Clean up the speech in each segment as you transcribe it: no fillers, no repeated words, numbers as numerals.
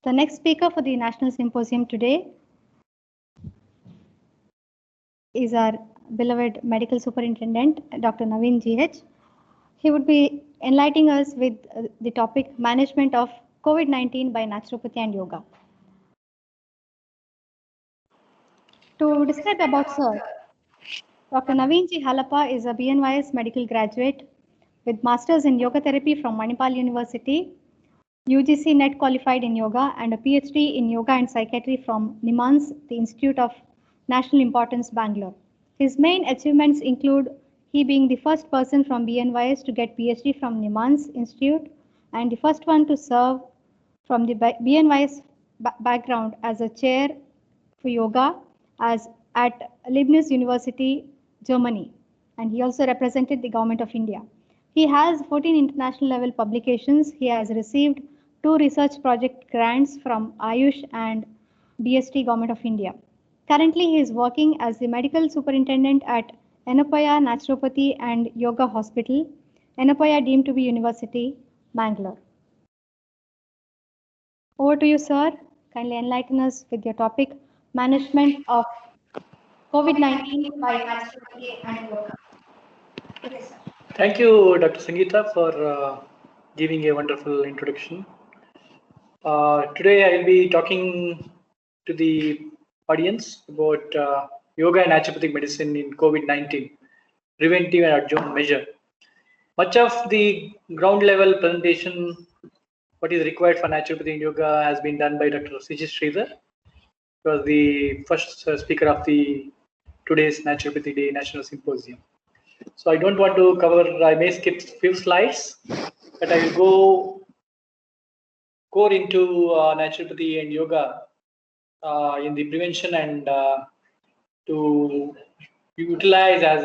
The next speaker for the National Symposium today is our beloved Medical Superintendent, Dr. Naveen GH. He would be enlightening us with the topic Management of COVID-19 by Naturopathy and Yoga. To describe about Sir, Dr. Naveen G. Halappa is a BNYS medical graduate with Masters in Yoga Therapy from Manipal University, UGC NET qualified in Yoga, and a PhD in Yoga and Psychiatry from NIMANS, the Institute of National Importance, Bangalore. His main achievements include he being the first person from BNYS to get PhD from NIMANS Institute and the first one to serve from the BNYS background as a chair for yoga as at Leibniz University, Germany, and he also represented the Government of India. He has 14 international level publications. He has received 2 research project grants from Ayush and DST Government of India. Currently, he is working as the medical superintendent at Yenepoya Naturopathy and Yoga Hospital, Yenepoya deemed to be University, Bangalore. Over to you, sir. Kindly enlighten us with your topic, Management of COVID-19 by Naturopathy and Yoga. Okay, sir. Thank you, Dr. Sangeeta, for giving a wonderful introduction. Today I will be talking to the audience about yoga and naturopathic medicine in COVID-19, preventive and adjunct measure. Much of the ground level presentation, what is required for naturopathy and yoga, has been done by Dr. Sijit Sridhar, who was the first speaker of the today's Naturopathy Day National Symposium. So I don't want to cover, I may skip few slides, but I will go core into naturopathy and yoga in the prevention and to utilize as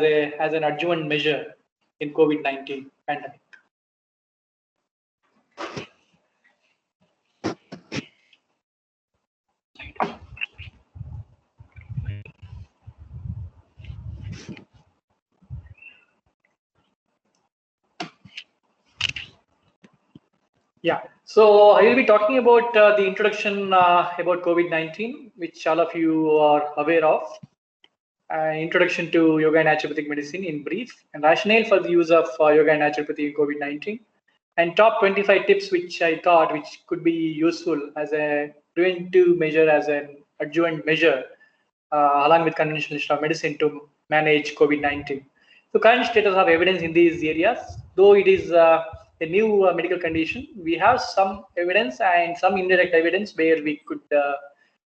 an adjuvant measure in COVID-19 pandemic. Yeah, so I will be talking about the introduction about COVID-19, which all of you are aware of. Introduction to yoga and naturopathic medicine in brief, and rationale for the use of yoga and naturopathy in COVID-19, and top 25 tips which I thought which could be useful as a preventive measure, as an adjuvant measure, along with conventional medicine to manage COVID-19. So current status of evidence in these areas, though it is a new medical condition, we have some evidence and some indirect evidence where we could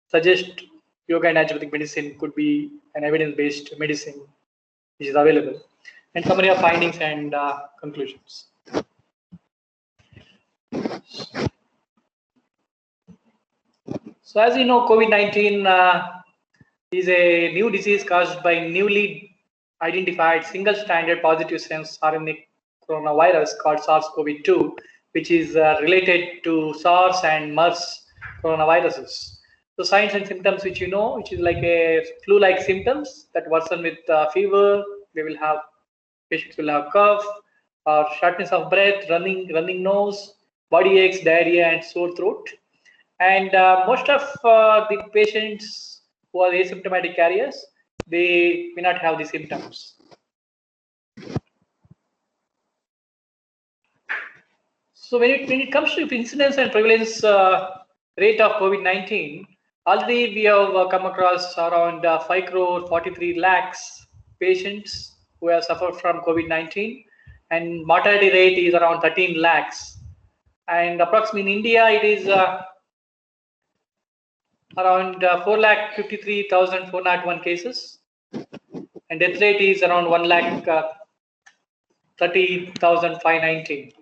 suggest yoga and naturopathic medicine could be an evidence-based medicine which is available, and summary of findings and conclusions. So as you know, COVID-19 is a new disease caused by newly identified single stranded positive sense RNA coronavirus called SARS-CoV-2, which is related to SARS and MERS coronaviruses. So signs and symptoms which you know, which is like a flu-like symptoms that worsen with fever. Patients will have cough or shortness of breath, running nose, body aches, diarrhea, and sore throat. And most of the patients who are asymptomatic carriers, they may not have the symptoms. So when it comes to incidence and prevalence rate of COVID-19, already we have come across around 5 crore 43 lakhs patients who have suffered from COVID-19, and mortality rate is around 13 lakhs. And approximately in India, it is around 4,53,401 cases, and death rate is around 1,30,519.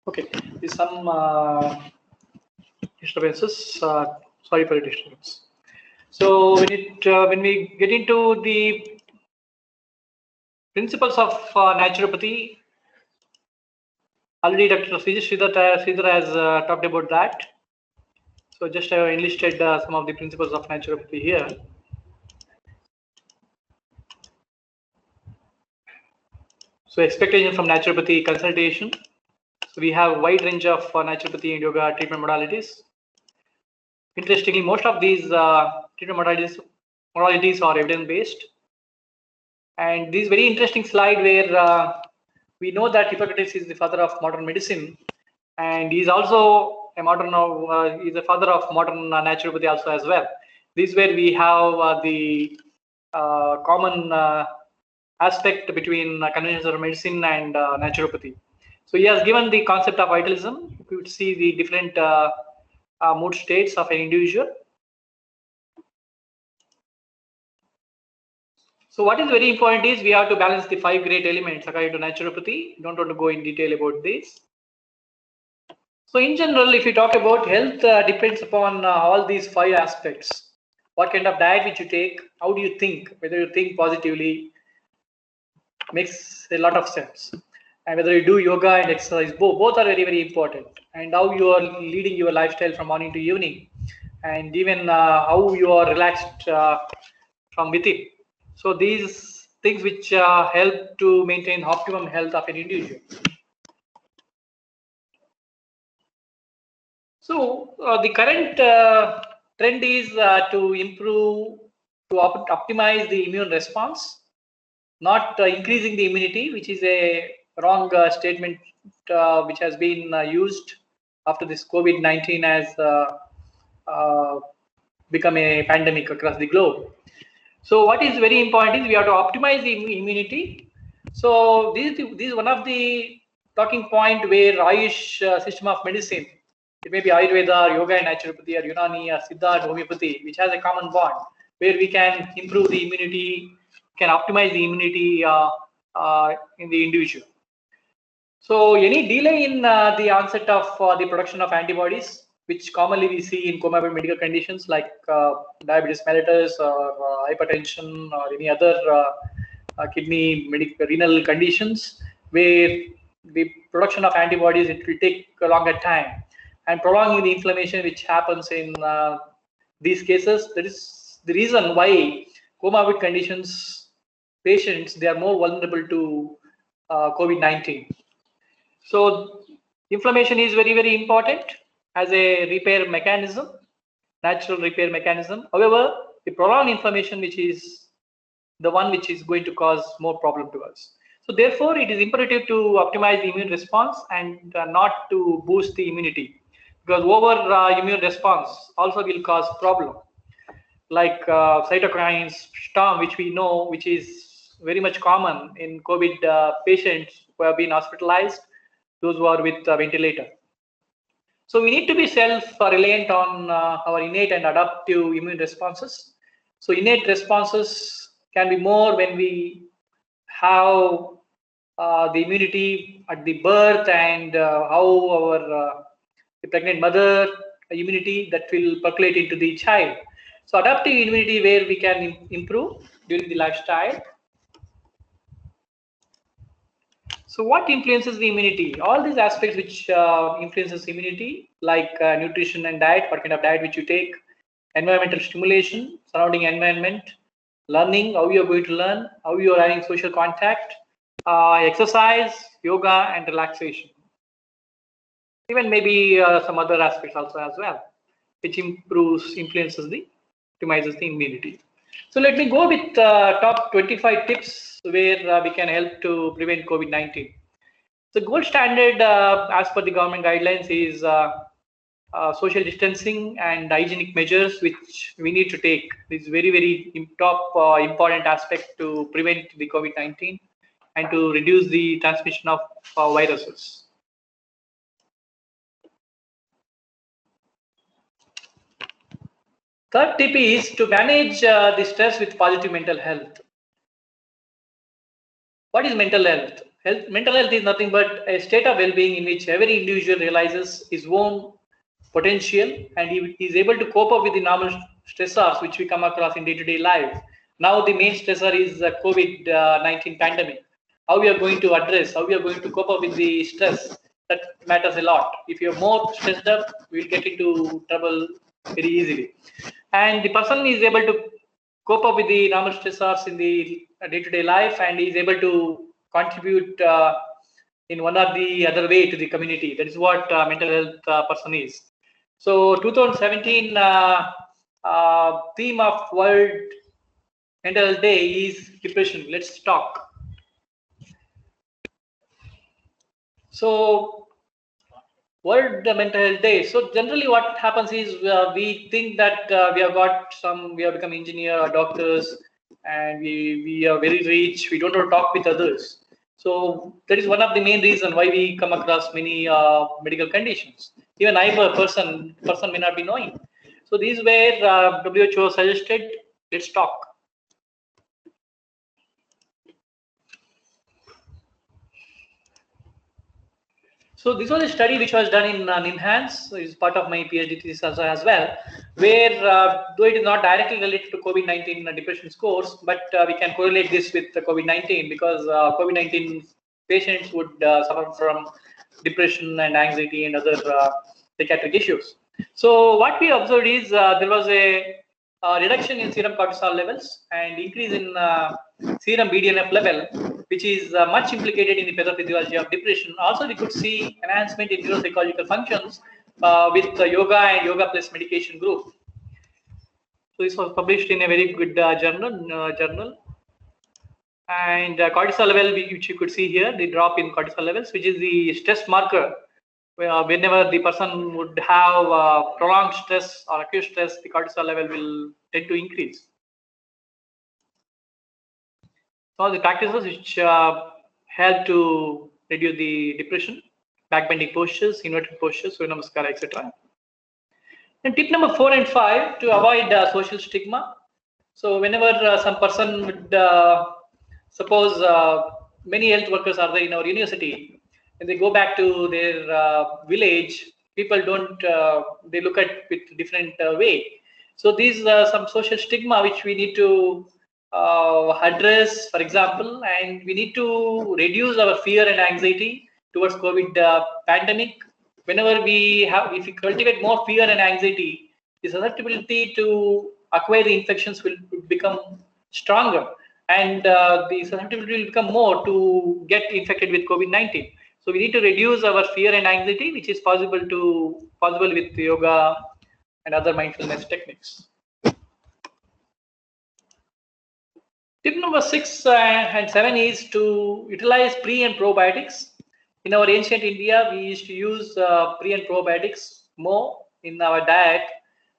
Okay, there's some disturbances. Sorry for the disturbance. So when we get into the principles of naturopathy, already Dr. Sridhar has talked about that. So just I have enlisted some of the principles of naturopathy here. So expectation from naturopathy consultation. So we have a wide range of naturopathy and yoga treatment modalities. Interestingly, most of these treatment modalities are evidence-based. And this very interesting slide where we know that Hippocrates is the father of modern medicine, and he is also a he's a father of modern naturopathy also as well. This is where we have the common aspect between conventional medicine and naturopathy. So he has given the concept of vitalism. You could see the different mood states of an individual. So what is very important is we have to balance the 5 great elements according to naturopathy. Don't want to go in detail about this. So in general, if you talk about health, depends upon all these 5 aspects. What kind of diet which you take, how do you think, whether you think positively, makes a lot of sense. And whether you do yoga and exercise, both are very, very important. And how you are leading your lifestyle from morning to evening, and even how you are relaxed from within. So these things which help to maintain optimum health of an individual. So the current trend is to improve, to optimize the immune response, not increasing the immunity, which is a wrong statement which has been used after this COVID-19 has become a pandemic across the globe. So what is very important is we have to optimize the immunity. So this is one of the talking point where Ayush system of medicine, it may be Ayurveda, or Yoga and Naturopathy, or Unani, or Siddha, Homeopathy, which has a common bond, where we can improve the immunity, can optimize the immunity in the individual. So any delay in the onset of the production of antibodies, which commonly we see in comorbid medical conditions like diabetes mellitus or hypertension or any other kidney renal conditions, where the production of antibodies, it will take a longer time, and prolonging the inflammation which happens in these cases. That is the reason why comorbid conditions patients, they are more vulnerable to COVID-19. So inflammation is very, very important as a repair mechanism, natural repair mechanism. However, the prolonged inflammation, which is the one which is going to cause more problem to us. So therefore, it is imperative to optimize the immune response and not to boost the immunity, because over immune response also will cause problem, like cytokines storm, which we know, which is very much common in COVID patients who have been hospitalized, those who are with ventilator. So we need to be self-reliant on our innate and adaptive immune responses. So innate responses can be more when we have the immunity at the birth, and how our the pregnant mother immunity that will percolate into the child. So adaptive immunity, where we can improve during the lifestyle. So what influences the immunity? All these aspects which influences immunity, like nutrition and diet, what kind of diet which you take, environmental stimulation, surrounding environment, learning, how you are going to learn, how you are having social contact, exercise, yoga, and relaxation. Even maybe some other aspects also as well, which influences the, optimizes the immunity. So let me go with top 25 tips where we can help to prevent COVID-19. The gold standard as per the government guidelines is social distancing and hygienic measures which we need to take. This is very, very top important aspect to prevent the COVID-19 and to reduce the transmission of viruses. Third tip is to manage the stress with positive mental health. What is mental health? Mental health is nothing but a state of well-being in which every individual realizes his own potential, and he is able to cope up with the normal stressors which we come across in day-to-day life. Now the main stressor is COVID-19 pandemic. How we are going to address, how we are going to cope up with the stress, that matters a lot. If you're more stressed up, we'll get into trouble very easily. And the person is able to cope up with the normal stressors in the day-to-day life, and is able to contribute in one or the other way to the community. That is what mental health person is. So 2017 theme of World Mental Health Day is depression. Let's talk. So World Mental Health Day. So generally what happens is we think that we have become engineer or doctors, and we are very rich. We don't know to talk with others. So that is one of the main reasons why we come across many medical conditions. Even I, a person may not be knowing. So these were WHO suggested. Let's talk. So this was a study which was done in Enhance, so is part of my PhD thesis also as well, where though it is not directly related to COVID-19 depression scores, but we can correlate this with the COVID-19, because COVID-19 patients would suffer from depression and anxiety and other psychiatric issues. So what we observed is there was a reduction in serum cortisol levels and increase in serum BDNF level, which is much implicated in the pathophysiology of depression. Also, we could see enhancement in neuropsychological functions with the yoga and yoga plus medication group. So this was published in a very good journal. And cortisol level, which you could see here, the drop in cortisol levels, which is the stress marker. Whenever the person would have prolonged stress or acute stress, the cortisol level will tend to increase. So the practices which help to reduce the depression: backbending postures, inverted postures, Surya Namaskara, etc. And tip number 4 and 5, to avoid social stigma. So whenever some person would, suppose many health workers are there in our university, when they go back to their village, people don't, they look at with different way. So these are some social stigma which we need to address, for example, and we need to reduce our fear and anxiety towards COVID pandemic. Whenever if we cultivate more fear and anxiety, the susceptibility to acquire the infections will become stronger, and the susceptibility will become more to get infected with COVID-19. So we need to reduce our fear and anxiety, which is possible with yoga and other mindfulness techniques. Tip number 6 and 7 is to utilize pre and probiotics. In our ancient India, we used to use pre and probiotics more in our diet.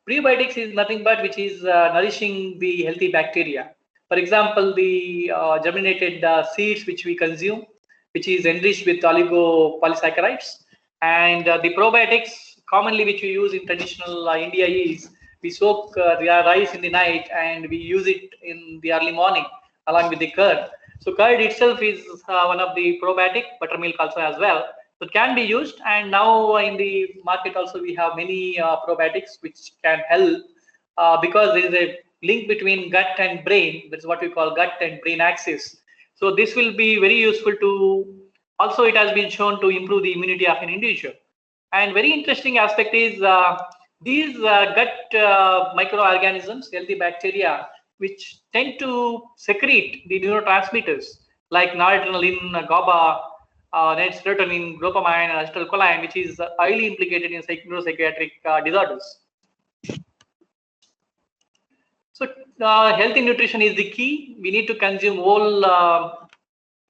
Prebiotics is nothing but which is nourishing the healthy bacteria. For example, the germinated seeds which we consume, which is enriched with oligopolysaccharides, and the probiotics commonly which we use in traditional India is we soak the rice in the night and we use it in the early morning along with the curd. So curd itself is one of the probiotic, buttermilk also as well. So it can be used, and now in the market also we have many probiotics which can help because there is a link between gut and brain. That's what we call gut and brain axis. So this will be very useful to, also it has been shown to improve the immunity of an individual. And very interesting aspect is these gut microorganisms, healthy bacteria, which tend to secrete the neurotransmitters like noradrenaline, GABA, serotonin, dopamine, and acetylcholine, which is highly implicated in neuropsychiatric disorders. So healthy nutrition is the key. We need to consume whole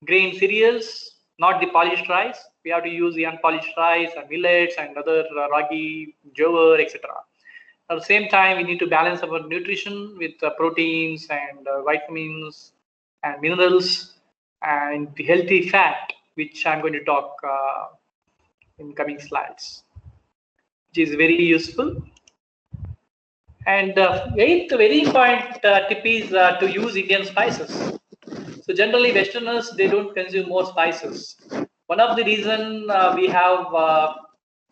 grain cereals, not the polished rice. We have to use the unpolished rice and millets and other ragi, jowar, etc. At the same time, we need to balance our nutrition with proteins and vitamins and minerals and the healthy fat, which I'm going to talk in coming slides, which is very useful. And eighth very important tip is to use Indian spices. So generally Westerners, they don't consume more spices. One of the reason we have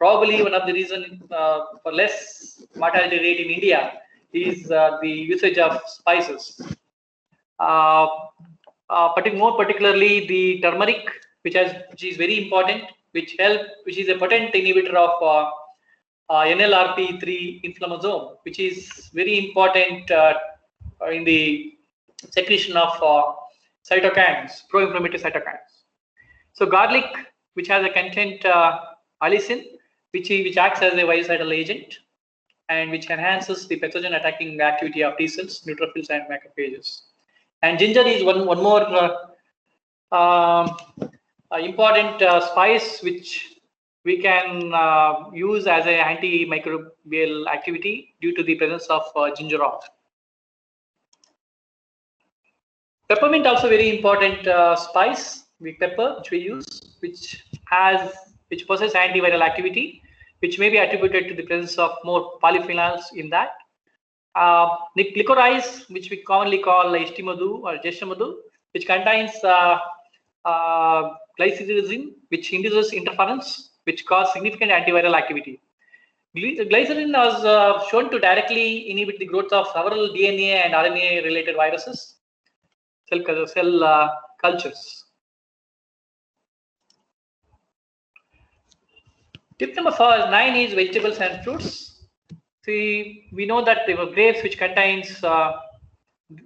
probably one of the reasons for less mortality rate in India is the usage of spices. More particularly the turmeric, which is very important, which is a potent inhibitor of NLRP3 inflammasome, which is very important in the secretion of cytokines, pro-inflammatory cytokines. So garlic, which has a content allicin, which acts as a virucidal agent and which enhances the pathogen attacking activity of T cells, neutrophils, and macrophages. And ginger is one more important spice which we can use as an antimicrobial activity due to the presence of gingerol. Peppermint also very important spice with pepper which we use, which possesses antiviral activity, which may be attributed to the presence of more polyphenols in that. Licorice, which we commonly call ishtimadu or jeshamadu, which contains glycyrrhizin, which induces interference, which cause significant antiviral activity. Glycerin was shown to directly inhibit the growth of several DNA and RNA related viruses, cell cultures. Tip number 9 is vegetables and fruits. See, we know that there were grapes, which contains,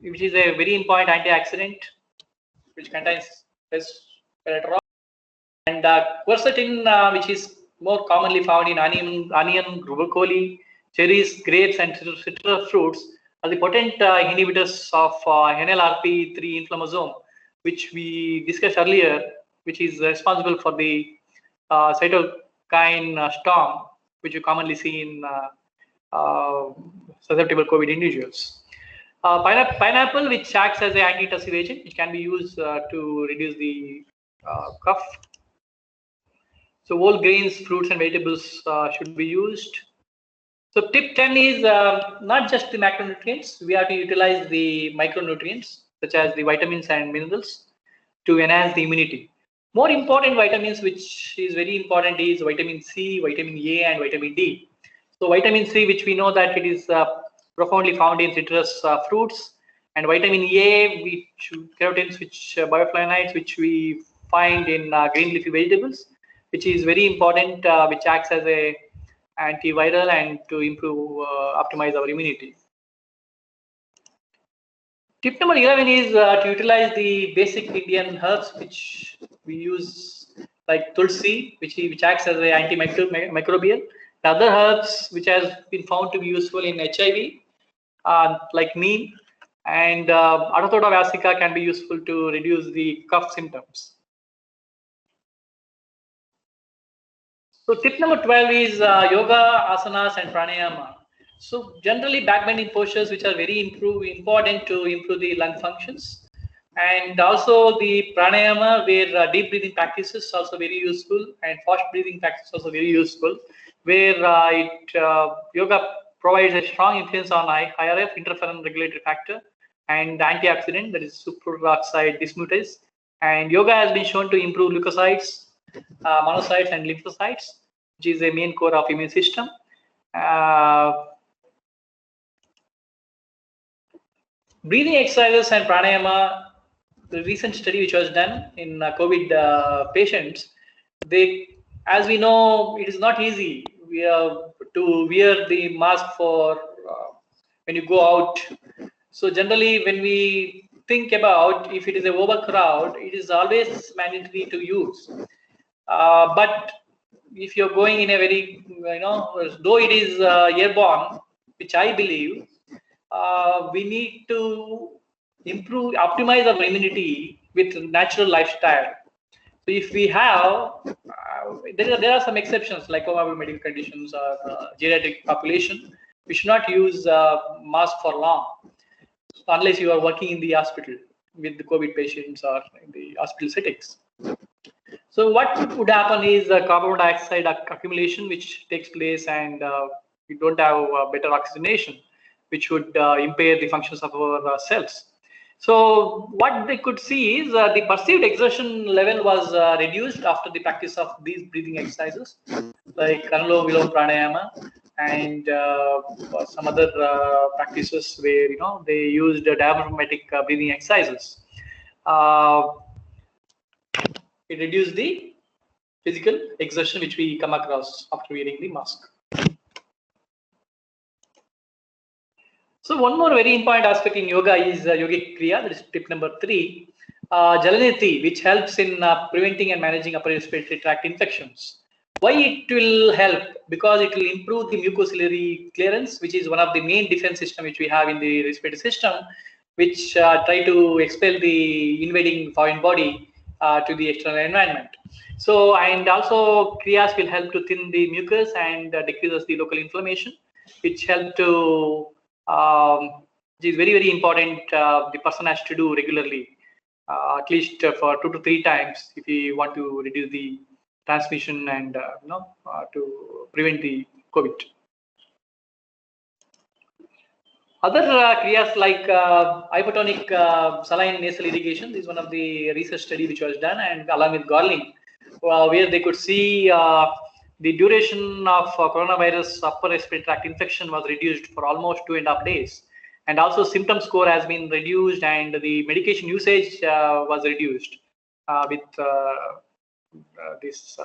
which is a very important antioxidant, which contains resveratrol, and quercetin, which is more commonly found in onion, broccoli, cherries, grapes, and citrus fruits, are the potent inhibitors of NLRP3 inflammasome, which we discussed earlier, which is responsible for the cytokine storm, which you commonly see in susceptible COVID individuals. Pineapple, which acts as an antitussive agent, which can be used to reduce the cough. So whole grains, fruits, and vegetables should be used. So tip 10 is not just the macronutrients. We have to utilize the micronutrients, such as the vitamins and minerals, to enhance the immunity. More important vitamins, which is very important, is vitamin C, vitamin A, and vitamin D. So vitamin C, which we know that it is profoundly found in citrus fruits, and vitamin A, which carotenes, which bioflavonoids, which we find in green leafy vegetables, which is very important, which acts as a antiviral and to improve, optimize our immunity. Tip number 11 is to utilize the basic Indian herbs, which we use, like tulsi, which acts as an antimicrobial. The other herbs which has been found to be useful in HIV, like neem, and Adathoda vasica can be useful to reduce the cough symptoms. So tip number 12 is yoga, asanas, and pranayama. So generally back bending postures, which are very important to improve the lung functions, and also the pranayama, where deep breathing practices also very useful, and fast breathing practices also very useful, where yoga provides a strong influence on IRF, interferon regulatory factor, and antioxidant, that is superoxide dismutase. And yoga has been shown to improve leukocytes, monocytes, and lymphocytes, which is a main core of immune system. Breathing exercises and pranayama, the recent study which was done in COVID patients, as we know, it is not easy to wear the mask for when you go out. So generally, when we think about if it is a overcrowd, it is always mandatory to use. But if you're going in a very, though it is airborne, which I believe, we need to optimize our immunity with natural lifestyle. So if we have, there are some exceptions like comorbid medical conditions or geriatric population. We should not use mask for long, unless you are working in the hospital with the COVID patients or in the hospital settings. So what would happen is carbon dioxide accumulation, which takes place, and we don't have better oxygenation, which would impair the functions of our cells. So what they could see is the perceived exertion level was reduced after the practice of these breathing exercises like Anulom Vilom Pranayama and some other practices where they used diaphragmatic breathing exercises. It reduced the physical exertion which we come across after wearing the mask. So one more very important aspect in yoga is Yogic Kriyas, that is tip number 3, Jalaneti, which helps in preventing and managing upper respiratory tract infections. Why it will help? Because it will improve the mucociliary clearance, which is one of the main defense system which we have in the respiratory system, which try to expel the invading foreign body to the external environment. So, and also Kriyas will help to thin the mucus and decreases the local inflammation, which help to which is very, very important. The person has to do regularly, at least for 2 to 3 times if you want to reduce the transmission and to prevent the COVID. Other kriyas like hypotonic saline nasal irrigation is one of the research study which was done, and along with gargling, where they could see the duration of coronavirus upper respiratory tract infection was reduced for almost 2.5 days, and also symptom score has been reduced, and the medication usage was reduced with this.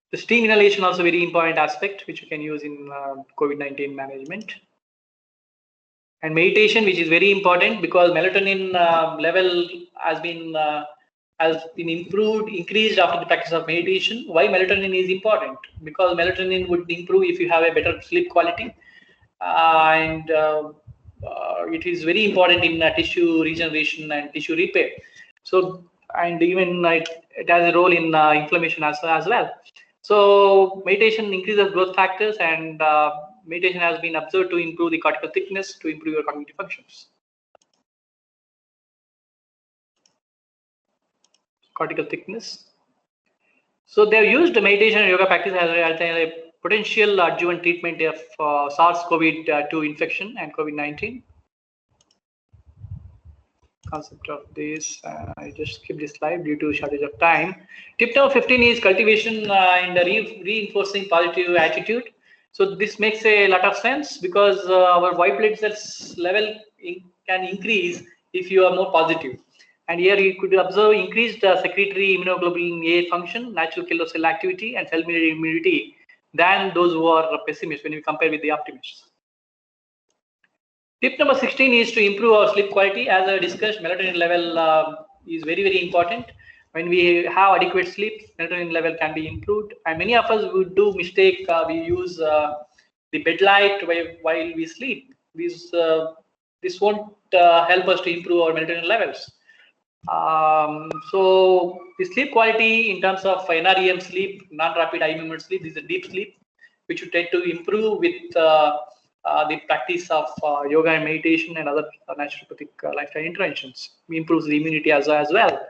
The steam inhalation also very important aspect which you can use in COVID-19 management. And meditation, which is very important because melatonin level has been increased after the practice of meditation. Why melatonin is important? Because melatonin would improve if you have a better sleep quality, and it is very important in tissue regeneration and tissue repair. So, and even it has a role in inflammation as well. So meditation increases growth factors, and meditation has been observed to improve the cortical thickness to improve your cognitive functions. Cortical thickness. So they have used meditation and yoga practice as a potential adjuvant treatment of SARS-CoV-2 infection and COVID-19. Concept of this, I just skipped this slide due to shortage of time. Tip number 15 is cultivation and reinforcing positive attitude. So this makes a lot of sense because our white blood cells level can increase if you are more positive. And here you could observe increased secretory immunoglobulin A function, natural killer cell activity, and cell-mediated immunity than those who are pessimists when we compare with the optimists. Tip number 16 is to improve our sleep quality. As I discussed, melatonin level is very, very important. When we have adequate sleep, melatonin level can be improved. And many of us would do mistake. We use the bed light while we sleep. This won't help us to improve our melatonin levels. So the sleep quality in terms of NREM sleep, non-rapid eye movement sleep, this is a deep sleep, which you tend to improve with the practice of yoga and meditation and other naturopathic lifestyle interventions. It improves the immunity as well.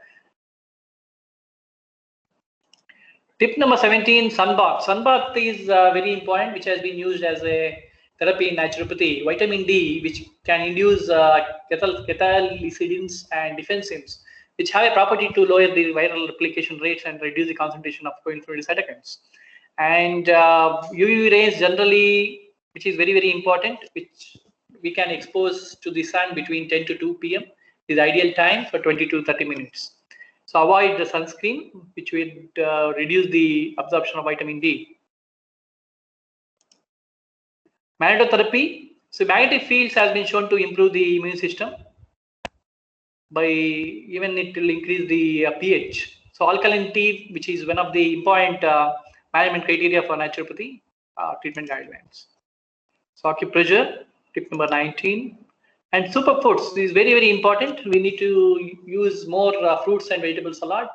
Tip number 17, sunbath. Sunbath is very important, which has been used as a therapy in naturopathy. Vitamin D, which can induce catalycidins and defensins, which have a property to lower the viral replication rates and reduce the concentration of pro-inflammatory cytokines. And UV rays generally, which is very, very important, which we can expose to the sun between 10 to 2 p.m. is the ideal time for 20 to 30 minutes. So avoid the sunscreen, which would reduce the absorption of vitamin D. Magnetotherapy. So magnetic fields has been shown to improve the immune system by even it will increase the pH. So alkaline tea, which is one of the important management criteria for naturopathy treatment guidelines. So acupressure, tip number 19. And superfoods is very, very important. We need to use more fruits and vegetable salad.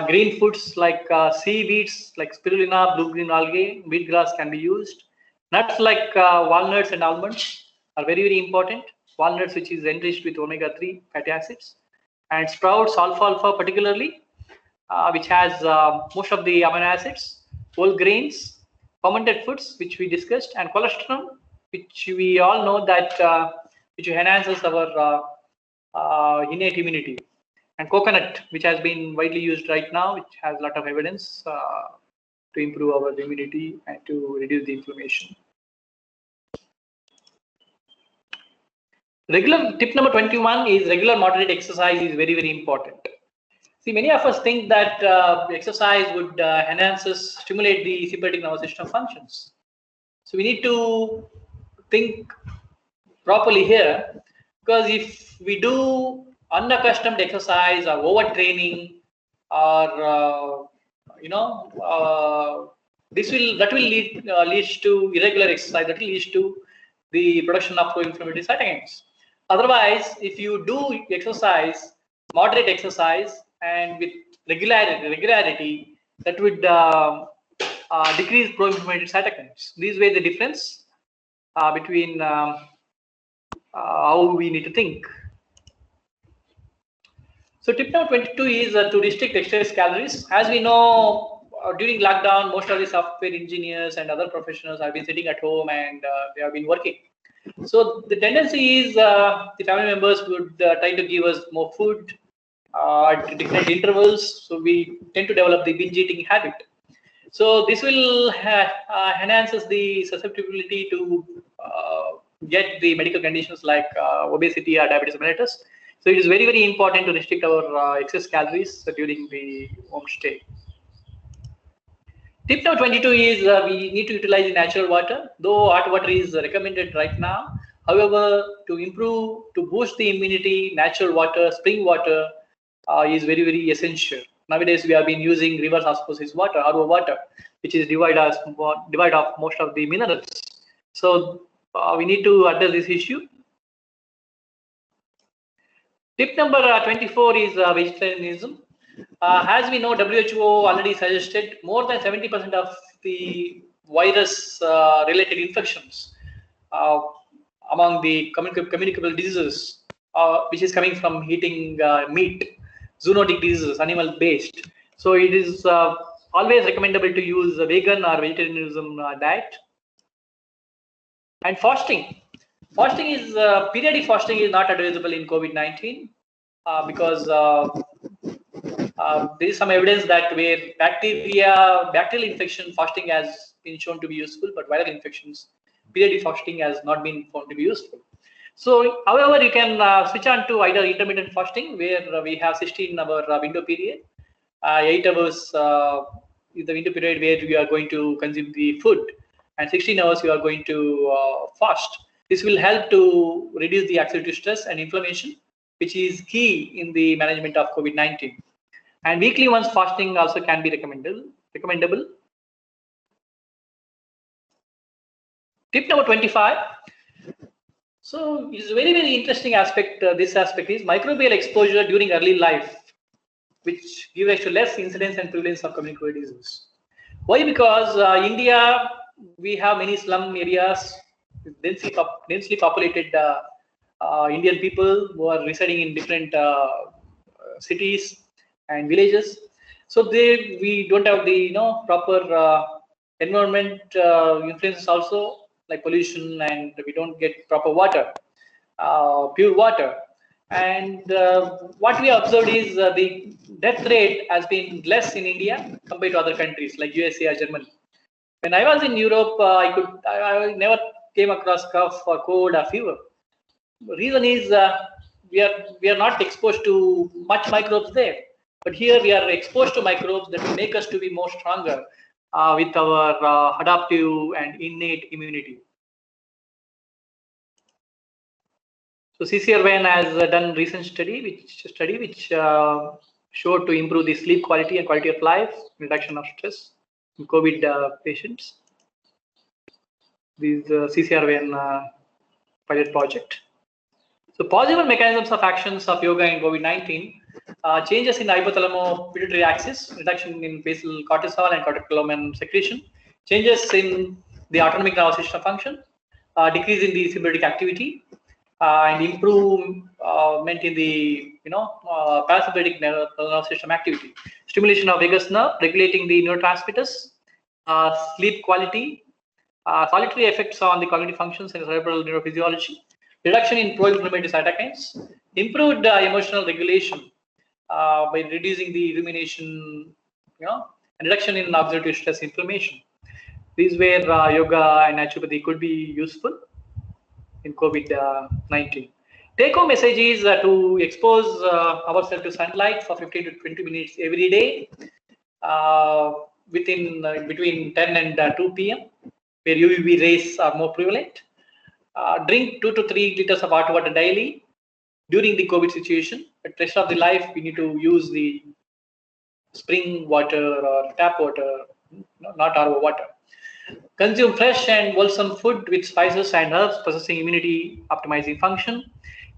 Green foods like seaweeds, like spirulina, blue-green algae, wheatgrass can be used. Nuts like walnuts and almonds are very, very important. Walnuts, which is enriched with omega-3 fatty acids. And sprouts, alfalfa particularly, which has most of the amino acids. Whole grains, fermented foods, which we discussed, and cholesterol, which we all know that which enhances our innate immunity. And coconut, which has been widely used right now, which has a lot of evidence to improve our immunity and to reduce the inflammation. Regular tip number 21 is regular moderate exercise is very, very important. See, many of us think that exercise would stimulate the sympathetic nervous system functions. So we need to think properly here, because if we do unaccustomed exercise or overtraining, or that will leads to irregular exercise, that will lead to the production of pro-inflammatory cytokines. Otherwise, if you do exercise, moderate exercise, and with regularity, that would decrease pro-inflammatory cytokines. These were the difference between how we need to think. So tip number 22 is to restrict excess calories. As we know, during lockdown, most of the software engineers and other professionals have been sitting at home and they have been working. So the tendency is the family members would try to give us more food at different intervals. So we tend to develop the binge eating habit. So this will enhances the susceptibility to get the medical conditions like obesity or diabetes mellitus. So it is very, very important to restrict our excess calories during the home stay. Tip number 22 is we need to utilize the natural water, though hot water is recommended right now. However, to boost the immunity, natural water, spring water is very, very essential. Nowadays, we have been using reverse osmosis water, RO water, which is devoid of most of the minerals. So we need to address this issue. Tip number 24 is vegetarianism. As we know, WHO already suggested more than 70% of the virus-related infections among the communicable diseases, which is coming from eating meat, zoonotic diseases, animal-based. So it is always recommendable to use a vegan or vegetarianism diet. And fasting. Periodic fasting is not advisable in COVID-19 because there is some evidence that where bacterial infection, fasting has been shown to be useful, but viral infections, periodic fasting has not been found to be useful. So, however, you can switch on to either intermittent fasting, where we have 16-hour window period, 8 hours is the window period where you are going to consume the food, and 16 hours you are going to fast. This will help to reduce the oxidative stress and inflammation, which is key in the management of COVID-19. And weekly once fasting also can be recommendable. Tip number 25. So it's a very, very interesting aspect. This aspect is microbial exposure during early life, which gives us to less incidence and prevalence of communicable diseases. Why? Because India, we have many slum areas, densely populated Indian people who are residing in different cities and villages. So we don't have the proper environment influences also, like pollution, and we don't get proper water, pure water. And what we observed is the death rate has been less in India compared to other countries like USA or Germany. When I was in Europe, I never came across cough or cold or fever. The reason is we are not exposed to much microbes there, but here we are exposed to microbes that will make us to be more stronger with our adaptive and innate immunity. So CCRVN has done recent study which showed to improve the sleep quality and quality of life, reduction of stress in COVID patients. This CCRVN pilot project. So possible mechanisms of actions of yoga in COVID-19, changes in hypothalamo-pituitary axis, reduction in basal cortisol and catecholamine secretion, changes in the autonomic nervous system function, decrease in the sympathetic activity, and improvement in the parasympathetic nervous system activity, stimulation of vagus nerve, regulating the neurotransmitters, sleep quality, solitary effects on the cognitive functions and cerebral neurophysiology, reduction in pro-inflammatory cytokines, improved emotional regulation by reducing the rumination, and reduction in oxidative stress inflammation. These where yoga and naturopathy could be useful in COVID-19. Take-home message is to expose ourselves to sunlight for 15 to 20 minutes every day within between 10 and 2 p.m. where UVB rays are more prevalent. Drink 2 to 3 liters of hot water daily during the COVID situation. But rest of the life, we need to use the spring water or tap water, not RO water. Consume fresh and wholesome food with spices and herbs possessing immunity optimizing function.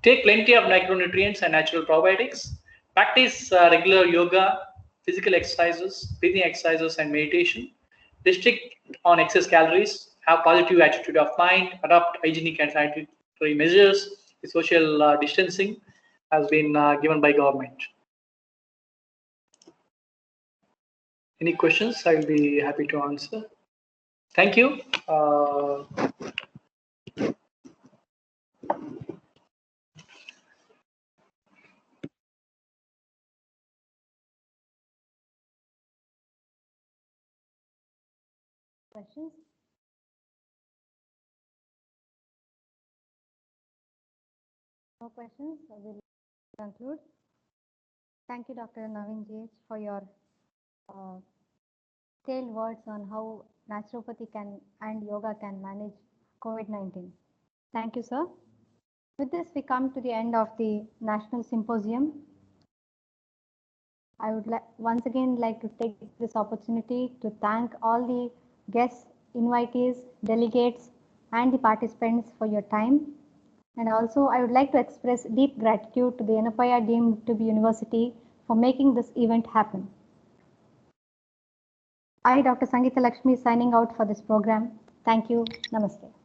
Take plenty of micronutrients and natural probiotics. Practice regular yoga, physical exercises, breathing exercises, and meditation. Restrict on excess calories. Have positive attitude of mind. Adopt hygienic and sanitary measures. The social distancing has been given by government. Any questions? I will be happy to answer. Thank you. Questions? No questions? I will conclude. Thank you, Dr. Naveen J. for your detailed words on how naturopathy and yoga can manage COVID-19. Thank you, sir. With this, we come to the end of the National Symposium. I would once again like to take this opportunity to thank all the guests, invitees, delegates, and the participants for your time. And also, I would like to express deep gratitude to the Yenepoya deemed to be university for making this event happen. I, Dr. Sangeeta Lakshmi, signing out for this program. Thank you. Namaste.